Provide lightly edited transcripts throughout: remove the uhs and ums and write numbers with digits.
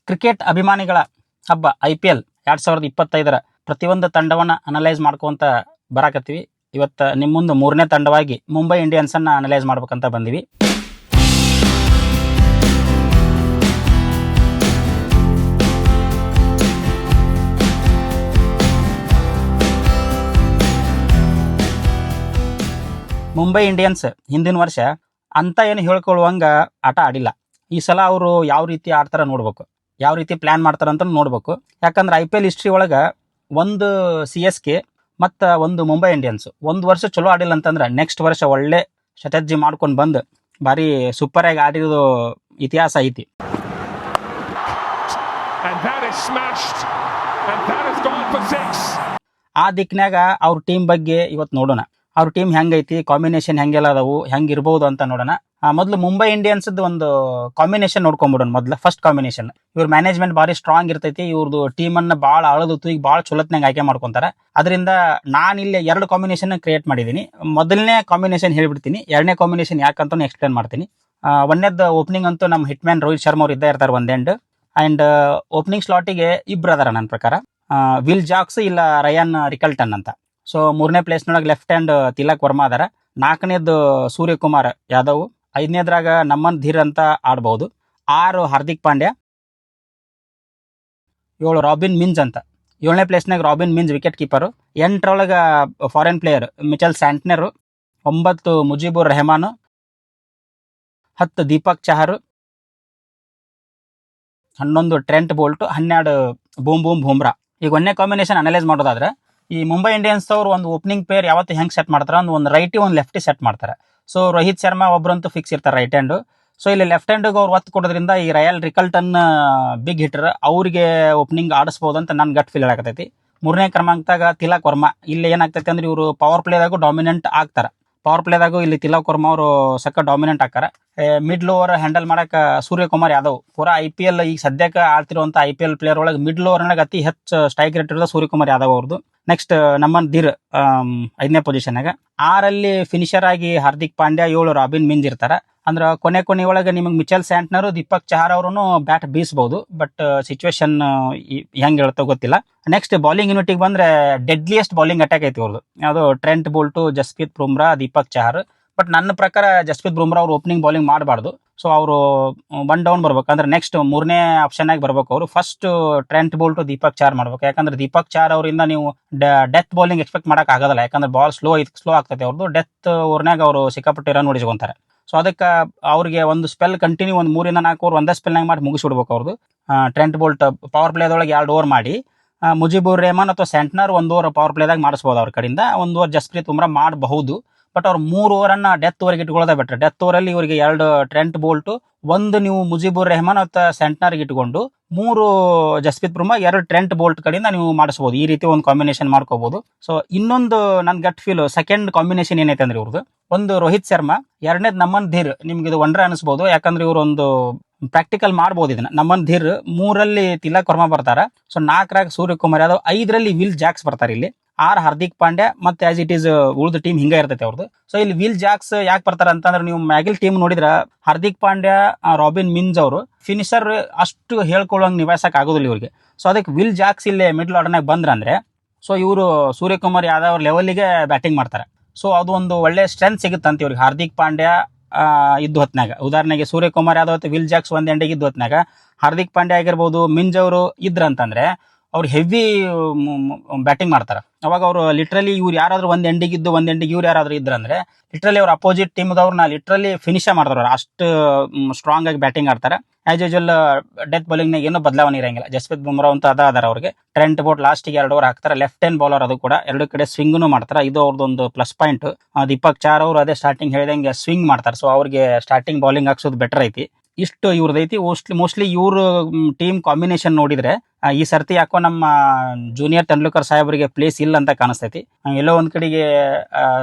Cricket ಅಭಿಮಾನಿಗಳ ಹಬ್ಬ IPL 2025 ಪ್ರತಿಯೊಂದು ತಂಡವನ್ನು ಅನಲೈಸ್ ಮಾಡ್ಕೊಂತ ಬರಾಕತ್ತೀವಿ. ಇವತ್ತು ನಿಮ್ಮ ಮುಂದೆ ಮೂರನೇ ತಂಡವಾಗಿ ಮುಂಬೈ ಇಂಡಿಯನ್ಸನ್ನು ಅನಲೈಸ್ ಮಾಡ್ಬೇಕಂತ ಬಂದಿವಿ. ಮುಂಬೈ ಇಂಡಿಯನ್ಸ್ ಹಿಂದಿನ ವರ್ಷ ಅಂತ ಏನು ಹೇಳ್ಕೊಳ್ಳುವಂಗೆ ಆಟ ಆಡಿಲ್ಲ. ಈ ಸಲ ಅವರು ಯಾವ ರೀತಿ ಆಡ್ತಾರೆ ನೋಡ್ಬೇಕು, ಯಾವ ರೀತಿ ಪ್ಲ್ಯಾನ್ ಮಾಡ್ತಾರೆ ಅಂತ ನೋಡ್ಬೇಕು. ಯಾಕಂದ್ರೆ IPL ಹಿಸ್ಟ್ರಿ ಒಳಗೆ ಒಂದು CSK ಮತ್ತು ಒಂದು ಮುಂಬೈ ಇಂಡಿಯನ್ಸ್ ಒಂದು ವರ್ಷ ಚಲೋ ಆಡಿಲ್ಲ ಅಂತಂದ್ರೆ ನೆಕ್ಸ್ಟ್ ವರ್ಷ ಒಳ್ಳೆ ಸ್ಟ್ರಾಟಜಿ ಮಾಡ್ಕೊಂಡು ಬಂದು ಭಾರಿ ಸೂಪರಾಗಿ ಆಡಿರೋದು ಇತಿಹಾಸ ಐತಿ. ಆ ದಿಕ್ಕಿನಾಗ ಅವ್ರ ಟೀಮ್ ಬಗ್ಗೆ ಇವತ್ತು ನೋಡೋಣ. ಅವ್ರ ಟೀಮ್ ಹೆಂಗೈತಿ, ಕಾಂಬಿನೇಷನ್ ಹೆಂಗೆಲ್ಲ ಅದಾವು, ಹೆಂಗಿರ್ಬೋದು ಅಂತ ನೋಡೋಣ. ಮೊದಲು ಮುಂಬೈ ಇಂಡಿಯನ್ಸ್ದು ಒಂದು ಕಾಂಬಿನೇಷನ್ ನೋಡ್ಕೊಂಬಿಡೋಣ. ಮೊದಲು ಫಸ್ಟ್ ಕಾಂಬಿನೇಷನ್, ಇವ್ರ ಮ್ಯಾನೇಜ್ಮೆಂಟ್ ಭಾರಿ ಸ್ಟ್ರಾಂಗ್ ಇರ್ತೈತಿ. ಇವ್ರದ್ದು ಟೀಮನ್ನು ಭಾಳ ಆಳೋದು ಈಗ ಭಾಳ ಚಲೋತ್ನಾಗ ಆಯ್ಕೆ ಮಾಡ್ಕೊತಾರೆ. ಅದರಿಂದ ನಾನು ಇಲ್ಲಿ 2 ಕಾಂಬಿನೇಷನ್ ಕ್ರಿಯೇಟ್ ಮಾಡಿದ್ದೀನಿ. ಮೊದಲನೇ ಕಾಂಬಿನೇಷನ್ ಹೇಳ್ಬಿಡ್ತೀನಿ, ಎರಡನೇ ಕಾಂಬಿನೇಷನ್ ಯಾಕಂತ ಎಕ್ಸ್ಪ್ಲೇನ್ ಮಾಡ್ತೀನಿ. ಒಂದೇದ್ದು ಓಪನಿಂಗ್ ಅಂತೂ ನಮ್ಮ ಹಿಟ್ಮ್ಯಾನ್ ರೋಹಿತ್ ಶರ್ಮಾ ಅವ್ರು ಇದ್ದೇ ಇರ್ತಾರೆ ಒಂದು ಎಂಡ್. ಆ್ಯಂಡ್ ಓಪನಿಂಗ್ ಸ್ಲಾಟಿಗೆ ಇಬ್ರು ಅದಾರ ನನ್ನ ಪ್ರಕಾರ, ವಿಲ್ ಜಾಕ್ಸ್ ಇಲ್ಲ ರಯಾನ್ ರಿಕಲ್ಟನ್ ಅಂತ. ಸೊ ಮೂರನೇ ಪ್ಲೇಸ್ನೊಳಗೆ ಲೆಫ್ಟ್ ಹ್ಯಾಂಡ್ ತಿಲಕ್ ವರ್ಮಾ ಅದಾರ. 4ನೇದು ಸೂರ್ಯಕುಮಾರ್ ಯಾದವ್. 5ನೇದ್ರಾಗ ನಮನ್ ಧೀರ್ ಅಂತ ಆಡ್ಬೋದು. 6 ಹಾರ್ದಿಕ್ ಪಾಂಡ್ಯ. 7 ರಾಬಿನ್ ಮಿಂಜ್ ಅಂತ. 7ನೇ ಪ್ಲೇಸ್ನಾಗ ರಾಬಿನ್ ಮಿಂಜ್ ವಿಕೆಟ್ ಕೀಪರು. 8ರೊಳಗೆ foreign player Mitchell Santner. 9 Mujeebur Rahman. 10 Deepak Chahar. 11 Trent Boult. 12 boom Bumrah. ಈಗ ಒಂದೇ ಕಾಂಬಿನೇಷನ್ ಅನಲೈಸ್ ಮಾಡೋದಾದ್ರೆ, ಈ ಮುಂಬೈ ಇಂಡಿಯನ್ಸ್ ಅವರು ಒಂದು ಓಪನಿಂಗ್ ಪೇರ್ ಯಾವತ್ತು ಹೆಂಗೆ ಸೆಟ್ ಮಾಡ್ತಾರೆ, ಒಂದು ರೈಟಿ ಒಂದು ಲೆಫ್ಟಿ ಸೆಟ್ ಮಾಡ್ತಾರೆ. ಸೊ ರೋಹಿತ್ ಶರ್ಮಾ ಒಬ್ಬರಂತೂ ಫಿಕ್ಸ್ ಇರ್ತಾರೆ ರೈಟ್ ಹ್ಯಾಂಡು. ಸೊ ಇಲ್ಲಿ ಲೆಫ್ಟ್ ಹ್ಯಾಂಡಿಗೆ ಅವ್ರು ಒತ್ತು ಕೊಡೋದ್ರಿಂದ ಈ ರಯಲ್ ರಿಕಲ್ಟನ್ ಬಿಗ್ ಹಿಟರ್, ಅವ್ರಿಗೆ ಓಪನಿಂಗ್ ಆಡಿಸ್ಬೋದು ಅಂತ ನನ್ನ ಗಟ್ ಫೀಲ್ ಆಗತೈತಿ. 3ನೇ ಕ್ರಮಾಂಕದಾಗ ತಿಲಕ್ ವರ್ಮಾ. ಇಲ್ಲಿ ಏನಾಗ್ತೈತಿ ಅಂದ್ರೆ ಇವರು ಪವರ್ ಪ್ಲೇದಾಗೂ ಡಾಮಿನೆಂಟ್ ಆಗ್ತಾರೆ. ಪವರ್ ಪ್ಲೇದಾಗೂ ಇಲ್ಲಿ ತಿಲಕ್ ವರ್ಮಾ ಅವರು ಸಕ್ಕ ಡಾಮಿನೆಂಟ್ ಆಗ್ತಾರೆ. ಮಿಡ್ಲ್ ಓವರ್ ಹ್ಯಾಂಡಲ್ ಮಾಡಕ್ಕೆ ಸೂರ್ಯಕುಮಾರ್ ಯಾದವ್. ಪೂರಾ IPL ಈಗ ಸದ್ಯಕ್ಕೆ ಆಡ್ತಿರುವಂಥ IPL ಪ್ಲೇಯರ್ ಒಳಗೆ ಮಿಡ್ಲ್ ಓವರ್ನಾಗ ಅತಿ ಹೆಚ್ಚು ಸ್ಟ್ರೈಕ್ ರೇಟ್ ಇರೋದು ಸೂರ್ಯಕುಮಾರ್ ಯಾದವ್ ಅವ್ರದ್ದು. ನೆಕ್ಸ್ಟ್ ನಮನ್ ಧೀರ್ 5ನೇ ಪೊಸಿಷನ್ನಾಗ. 6ರಲ್ಲಿ ಫಿನಿಷರ್ ಆಗಿ ಹಾರ್ದಿಕ್ ಪಾಂಡ್ಯ. 7 ರಾಬಿನ್ ಮಿಂಜ್ ಇರ್ತಾರೆ. ಅಂದ್ರೆ ಕೊನೆ ಒಳಗೆ ನಿಮಗೆ ಮಿಚೆಲ್ ಸ್ಯಾಂಟ್ನರು, ದೀಪಕ್ ಚಹರ್ ಅವರು ಬ್ಯಾಟ್ ಬೀಸ್ಬೋದು. ಬಟ್ ಸಿಚುವೇಶನ್ ಹೆಂಗೆ ಹೇಳ್ತೋ ಗೊತ್ತಿಲ್ಲ. ನೆಕ್ಸ್ಟ್ ಬೌಲಿಂಗ್ ಯೂನಿಟಿಗೆ ಬಂದರೆ ಡೆಡ್ಲಿಯೆಸ್ಟ್ ಬೌಲಿಂಗ್ ಅಟ್ಯಾಕ್ ಐತಿ ಅವ್ರದ್ದು. ಯಾವುದು Trent Bolt, Jasprit Bumrah, Deepak Chahar. But ನನ್ನ ಪ್ರಕಾರ ಜಸ್ಪ್ರೀತ್ ಬುಮ್ರಾ ಅವ್ರು ಓಪನಿಂಗ್ ಬೌಲಿಂಗ್ ಮಾಡಬಾರ್ದು. ಸೊ ಅವರು 1 ಡೌನ್ ಬರ್ಬೇಕು. ಅಂದ್ರೆ ನೆಕ್ಸ್ಟ್ 3ನೇ ಆಪ್ಷನ್ ಆಗಿ ಬರ್ಬೇಕು ಅವರು. First Trent Bolt, Deepak Chahar ಮಾಡ್ಬೇಕು. ಯಾಕಂದ್ರೆ ದೀಪಕ್ ಚಹರ್ ಅವರಿಂದ ನೀವು ಡೆತ್ ಬೌಲಿಂಗ್ ಎಕ್ಸ್ಪೆಕ್ಟ್ ಮಾಡಕ್ ಆಗೋದಿಲ್ಲ. ಯಾಕಂದ್ರೆ ಬಾಲ್ ಸ್ಲೋ ಆಗ್ತೈತೆ ಅವ್ರದ್ದು. ಡೆತ್ ಓವರ್ನಾಗ ಅವರು ಸಿಕ್ಕಾಪಟ್ಟೆ ರನ್ ಹೊಡಿಸ್ಕೊಂತಾರೆ. ಸೊ ಅದಕ್ಕೆ ಅವ್ರಿಗೆ ಒಂದು ಸ್ಪೆಲ್ ಕಂಟಿನ್ಯೂ ಒಂದು 3 ಇಂದ 4 ಓವರ್ ಒಂದೇ ಸ್ಪೆಲ್ನಾಗ ಮಾಡಿ ಮುಗಿಸ್ಬಿಡ್ಬೇಕು ಅವ್ರದ್ದು. ಟ್ರೆಂಟ್ ಬೋಲ್ಟ್ ಪವರ್ ಪ್ಲೇದೊಳಗೆ 2 ಓವರ್ ಮಾಡಿ, ಮುಜಿಬುರ್ ರೆಹಮಾನ್ ಅಥವಾ ಸೆಂಟ್ನರ್ 1 ಓವರ್ ಪವರ್ ಪ್ಲೇದಾಗ ಮಾಡಿಸ್ಬೋದು ಅವ್ರ ಕಡೆಯಿಂದ. 1 ಓವರ್ ಜಸ್ಪ್ರೀತ್ ಬುಮ್ರಾ ಮಾಡಬಹುದು. ಬಟ್ ಅವ್ರು 3 ಓವರನ್ನು ಡೆತ್ ಓವರ್ಗೆ ಇಟ್ಕೊಳ್ಳೋದೇ ಬೆಟರ್. ಡೆತ್ ಓವರಲ್ಲಿ ಇವರಿಗೆ 2 ಟ್ರೆಂಟ್ ಬೋಲ್ಟು, 1 ನೀವು ಮುಜಿಬುರ್ ರೆಹಮಾನ್ ಅಥವಾ ಸೆಂಟ್ನರ್ಗೆ ಇಟ್ಕೊಂಡು 3 ಜಸ್ಪ್ರೀತ್ ಬುಮ್ರಾ, 2 ಟ್ರೆಂಟ್ ಬೋಲ್ಟ್ ಕಡೆಯಿಂದ ನೀವು ಮಾಡಿಸ್ಬೋದು. ಈ ರೀತಿ ಒಂದು ಕಾಂಬಿನೇಷನ್ ಮಾಡ್ಕೋಬಹುದು. ಸೊ ಇನ್ನೊಂದು ನನ್ನ ಗಟ್ ಫೀಲ್ ಸೆಕೆಂಡ್ ಕಾಂಬಿನೇಷನ್ ಏನೈತೆ ಅಂದ್ರೆ ಇವ್ರದ್ದು, ಒಂದು ರೋಹಿತ್ ಶರ್ಮಾ, 2ನೇದು ನಮನ್ ಧೀರ್. ನಿಮ್ಗೆ ಇದು ಒಂಡ್ರೆ ಅನಿಸ್ಬೋದು, ಯಾಕಂದ್ರೆ ಇವರು ಒಂದು ಪ್ರಾಕ್ಟಿಕಲ್ ಮಾಡ್ಬೋದು ಇದನ್ನ. ನಮನ್ ಧೀರ್. 3ರಲ್ಲಿ ತಿಲಕ್ ವರ್ಮಾ ಬರ್ತಾರೆ. ಸೊ 4ರಾಗ ಸೂರ್ಯಕುಮಾರ್ ಯಾದವ್. 5ರಲ್ಲಿ ವಿಲ್ ಜಾಕ್ಸ್ ಬರ್ತಾರೆ ಇಲ್ಲಿ. 6 ಹಾರ್ದಿಕ್ ಪಾಂಡ್ಯ. ಮತ್ತೆ ಆಸ್ ಇಟ್ ಈಸ್ ಉಳಿದ ಟೀಮ್ ಹಿಂಗೆ ಇರ್ತೈತೆ ಅವ್ರದ್ದು. ಸೊ ಇಲ್ಲಿ ವಿಲ್ ಜಾಕ್ಸ್ ಯಾಕೆ ಬರ್ತಾರೆ ಅಂತಂದ್ರೆ, ನೀವು ಮ್ಯಾಗಿಲ್ ಟೀಮ್ ನೋಡಿದ್ರೆ ಹಾರ್ದಿಕ್ ಪಾಂಡ್ಯ, ರಾಬಿನ್ ಮಿಂಜ್ ಅವರು ಫಿನಿಷರ್ ಅಷ್ಟು ಹೇಳ್ಕೊಳ್ಳೋಂಗೆ ನಿಭಾಯಿಸಕ್ಕೆ ಆಗೋದಿಲ್ಲ ಇವ್ರಿಗೆ. ಸೊ ಅದಕ್ಕೆ ವಿಲ್ ಜಾಕ್ಸ್ ಇಲ್ಲಿ ಮಿಡ್ಲ್ ಆರ್ಡರ್ನಾಗ ಬಂದ್ರಂದ್ರೆ, ಸೊ ಇವರು ಸೂರ್ಯಕುಮಾರ್ ಯಾದವ್ ಅವ್ರ ಲೆವೆಲ್ಗೆ ಬ್ಯಾಟಿಂಗ್ ಮಾಡ್ತಾರೆ. ಸೊ ಅದು ಒಂದು ಒಳ್ಳೆ ಸ್ಟ್ರೆಂತ್ ಸಿಗುತ್ತೆ ಅಂತ ಇವ್ರಿಗೆ. ಹಾರ್ದಿಕ್ ಪಾಂಡ್ಯ ಇದ್ದು ಹೊತ್ನಾಗ, ಉದಾಹರಣೆಗೆ ಸೂರ್ಯಕುಮಾರ್ ಯಾದವ್ ಅಥವಾ ವಿಲ್ ಜಾಕ್ಸ್ ಒಂದು ಎಂಡಿಗೆ ಇದ್ದು ಹೊತ್ನಾಗ ಹಾರ್ದಿಕ್ ಪಾಂಡ್ಯ ಆಗಿರ್ಬೋದು, ಮಿಂಜ್ ಅವರು ಇದ್ರಂತಂದ್ರೆ ಅವ್ರು ಹೆವಿ ಬ್ಯಾಟಿಂಗ್ ಮಾಡ್ತಾರೆ. ಅವಾಗ ಅವರು ಲಿಟ್ರಲಿ ಇವ್ರು ಯಾರಾದ್ರೂ ಒಂದು ಎಂಡಿಗಿದ್ದು ಒಂದು ಎಂಡಿಗೆ ಇವ್ರು ಯಾರಾದ್ರೂ ಇದ್ರಂದ್ರೆ ಲಿಟ್ರಲಿ ಅವ್ರು ಅಪೋಸಿಟ್ ಟೀಮ್ದವ್ರನ್ನ ಲಿಟ್ರಲಿ ಫಿನಿಶೇ ಮಾಡ್ತಾರೆ. ಅಷ್ಟು ಸ್ಟ್ರಾಂಗ್ ಆಗಿ ಬ್ಯಾಟಿಂಗ್ ಆಡ್ತಾರೆ. ಆಸ್ ಯೂಶುವಲ್ ಡೆತ್ ಬೌಲಿಂಗ್ನಾಗ ಏನೂ ಬದಲಾವಣೆ ಇರಂಗಿಲ್ಲ. ಜಸ್ಪ್ರೀತ್ ಬುಮ್ರಾ ಅಂತ ಅದಾರ ಅವ್ರಿಗೆ. ಟ್ರೆಂಟ್ ಬೋಲ್ಟ್ ಲಾಸ್ಟಿಗೆ 2 ಓವರ್ ಹಾಕ್ತಾರೆ. ಲೆಫ್ಟ್ ಹ್ಯಾಂಡ್ ಬೌಲರ್ ಅದು ಕೂಡ. 2 ಕಡೆ ಸ್ವಿಂಗ್ನು ಮಾಡ್ತಾರೆ. ಇದು ಅವ್ರದ್ದೊಂದು ಪ್ಲಸ್ ಪಾಯಿಂಟ್. ದೀಪಕ್ ಚಹರ್ ಅವರು ಅದೇ ಸ್ಟಾರ್ಟಿಂಗ್ ಹೇಳಿದಂಗೆ ಸ್ವಿಂಗ್ ಮಾಡ್ತಾರೆ. ಸೊ ಅವ್ರಿಗೆ ಸ್ಟಾರ್ಟಿಂಗ್ ಬೌಲಿಂಗ್ ಹಾಕ್ಸೋದು ಬೆಟರ್ ಐತಿ. ಇಷ್ಟು ಇವ್ರದೈತಿ. ಮೋಸ್ಟ್ಲಿ ಇವ್ರ ಟೀಮ್ ಕಾಂಬಿನೇಷನ್ ನೋಡಿದ್ರೆ ಈ ಸರ್ತಿ ಯಾಕೋ ನಮ್ಮ ಜೂನಿಯರ್ ತೆಂಡೂಲ್ಕರ್ ಸಾಹೇಬರಿಗೆ ಪ್ಲೇಸ್ ಇಲ್ಲ ಅಂತ ಕಾಣಿಸ್ತೈತಿ. ಎಲ್ಲೋ ಒಂದು ಕಡೆಗೆ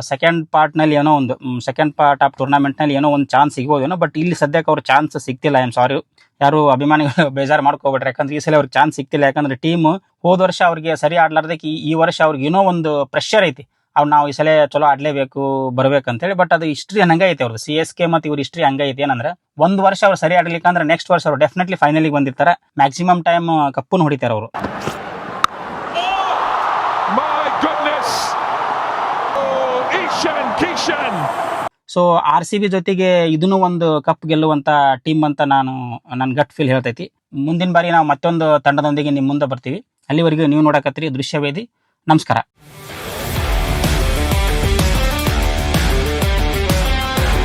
ಸೆಕೆಂಡ್ ಪಾರ್ಟ್ನಲ್ಲಿ ಏನೋ ಒಂದು ಸೆಕೆಂಡ್ ಪಾರ್ಟ್ ಆಫ್ ಟೂರ್ನಮೆಂಟ್ನಲ್ಲಿ ಏನೋ ಒಂದು ಚಾನ್ಸ್ ಸಿಗ್ಬೋದೇನೋ. ಬಟ್ ಇಲ್ಲಿ ಸದ್ಯಕ್ಕೆ ಅವ್ರ ಚಾನ್ಸ್ ಸಿಗ್ತಿಲ್ಲ. ಐ ಆಮ್ ಸಾರಿ, ಯಾರು ಅಭಿಮಾನಿಗಳು ಬೇಜಾರು ಮಾಡ್ಕೋಬಿಟ್ರೆ. ಯಾಕಂದ್ರೆ ಈ ಸಲ ಅವ್ರಿಗೆ ಚಾನ್ಸ್ ಸಿಗ್ತಿಲ್ಲ. ಯಾಕಂದ್ರೆ ಟೀಮ್ ಹೋದ ವರ್ಷ ಅವ್ರಿಗೆ ಸರಿ ಆಡ್ಲಾರ್ದಕ್ಕೆ ಈ ವರ್ಷ ಅವ್ರಿಗೆ ಏನೋ ಒಂದು ಪ್ರೆಷರ್ ಐತಿ. ಅವ್ ನಾವು ಈ ಸಲ ಚಲೋ ಆಡ್ಲೇಬೇಕು ಬರ್ಬೇಕಂತೇಳಿ. ಬಟ್ ಅದು ಹಿಸ್ಟ್ರಿ ಹಂಗ ಐತೆ ಅವ್ರದ್ದು, CSK ಮತ್ತು ಇವ್ರ ಹಿಸ್ಟ್ರಿ ಹಂಗ ಐತಿ. ಏನಂದ್ರೆ ಒಂದ್ ವರ್ಷ ಅವ್ರು ಸರಿ ಆಡ್ಲಿಕ್ಕೆ ಅಂದ್ರೆ ನೆಕ್ಸ್ಟ್ ವರ್ಷ ಅವ್ರು ಡೆಫಿನೆಟ್ಲಿ ಫೈನಲಿಗೆ ಬಂದಿರ್ತಾರೆ, ಮ್ಯಾಕ್ಸಿಮಮ್ ಟೈಮ್ ಕಪ್ಪನ್ನು ಹೊಡಿತಾರೆ ಅವರು. ಸೊ RCB ಜೊತೆಗೆ ಇದನ್ನು ಒಂದು ಕಪ್ ಗೆಲ್ಲುವಂತ ಟೀಮ್ ಅಂತ ನನ್ನ ಗಟ್ ಫೀಲ್ ಹೇಳ್ತೈತಿ. ಮುಂದಿನ ಬಾರಿ ನಾವು ಮತ್ತೊಂದು ತಂಡದೊಂದಿಗೆ ನಿಮ್ಮ ಮುಂದೆ ಬರ್ತೀವಿ. ಅಲ್ಲಿವರೆಗೂ ನೀವು ನೋಡಕತ್ತೀರಿ ದೃಶ್ಯವೇದಿ. ನಮಸ್ಕಾರ.